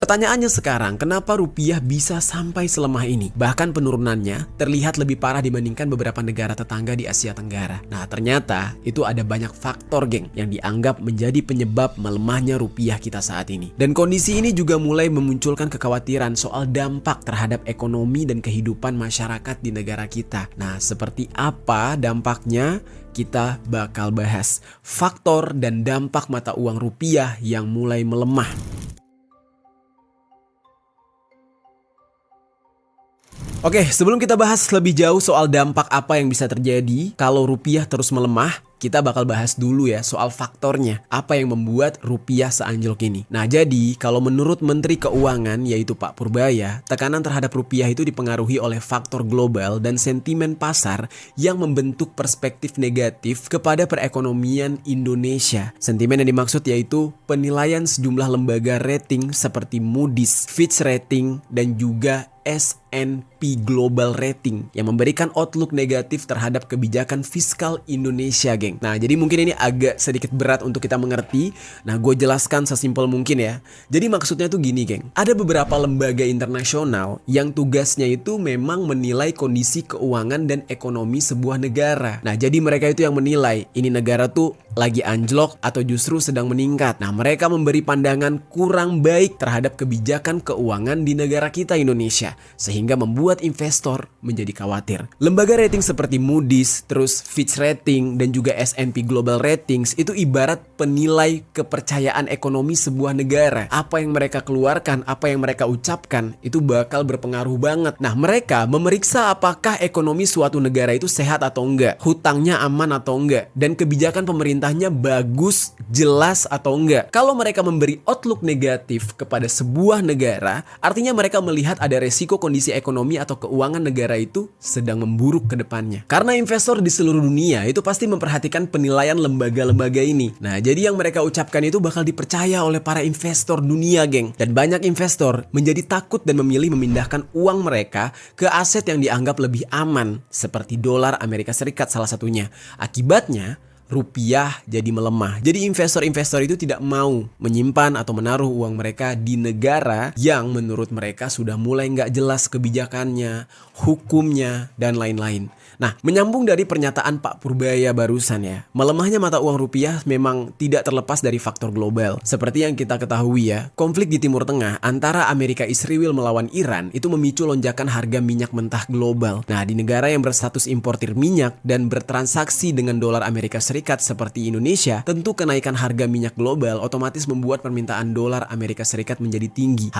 Pertanyaannya sekarang, kenapa rupiah bisa sampai selemah ini? Bahkan penurunannya terlihat lebih parah dibandingkan beberapa negara tetangga di Asia Tenggara. Nah, ternyata itu ada banyak faktor, geng, yang dianggap menjadi penyebab melemahnya rupiah kita saat ini. Dan kondisi ini juga mulai memunculkan kekhawatiran soal dampak terhadap ekonomi dan kehidupan masyarakat di negara kita. Nah, seperti apa dampaknya? Kita bakal bahas faktor dan dampak mata uang rupiah yang mulai melemah. Oke, sebelum kita bahas lebih jauh soal dampak apa yang bisa terjadi kalau rupiah terus melemah, kita bakal bahas dulu ya soal faktornya. Apa yang membuat rupiah seanjlok ini. Nah, jadi kalau menurut Menteri Keuangan yaitu Pak Purbaya, tekanan terhadap rupiah itu dipengaruhi oleh faktor global dan sentimen pasar yang membentuk perspektif negatif kepada perekonomian Indonesia. Sentimen yang dimaksud yaitu penilaian sejumlah lembaga rating seperti Moody's, Fitch Rating, dan juga S&P Global Rating yang memberikan outlook negatif terhadap kebijakan fiskal Indonesia, geng. Nah, jadi mungkin ini agak sedikit berat untuk kita mengerti. Nah, gue jelaskan sesimpel mungkin ya. Jadi maksudnya tuh gini, geng. Ada beberapa lembaga internasional yang tugasnya itu memang menilai kondisi keuangan dan ekonomi sebuah negara. Nah, jadi mereka itu yang menilai ini negara tuh lagi anjlok atau justru sedang meningkat. Nah, mereka memberi pandangan kurang baik terhadap kebijakan keuangan di negara kita Indonesia, sehingga membuat investor menjadi khawatir. Lembaga rating seperti Moody's, terus Fitch Rating, dan juga S&P Global Ratings itu ibarat penilai kepercayaan ekonomi sebuah negara. Apa yang mereka keluarkan, apa yang mereka ucapkan, itu bakal berpengaruh banget. Nah, mereka memeriksa apakah ekonomi suatu negara itu sehat atau enggak, hutangnya aman atau enggak, dan kebijakan pemerintahnya bagus, jelas atau enggak. Kalau mereka memberi outlook negatif kepada sebuah negara, artinya mereka melihat ada resiko kondisi ekonomi atau keuangan negara itu sedang memburuk ke depannya. Karena investor di seluruh dunia itu pasti memperhatikan penilaian lembaga-lembaga ini. Nah, jadi yang mereka ucapkan itu bakal dipercaya oleh para investor dunia, geng. Dan banyak investor menjadi takut dan memilih memindahkan uang mereka ke aset yang dianggap lebih aman, seperti dolar Amerika Serikat salah satunya. Akibatnya, rupiah jadi melemah. Jadi investor-investor itu tidak mau menyimpan atau menaruh uang mereka di negara yang menurut mereka sudah mulai nggak jelas kebijakannya, hukumnya, dan lain-lain. Nah, menyambung dari pernyataan Pak Purbaya barusan ya, melemahnya mata uang rupiah memang tidak terlepas dari faktor global. Seperti yang kita ketahui ya, konflik di Timur Tengah antara Amerika Israel melawan Iran itu memicu lonjakan harga minyak mentah global. Nah, di negara yang berstatus importir minyak dan bertransaksi dengan dolar Amerika Serikat seperti Indonesia, tentu kenaikan harga minyak global otomatis membuat permintaan dolar Amerika Serikat menjadi tinggi.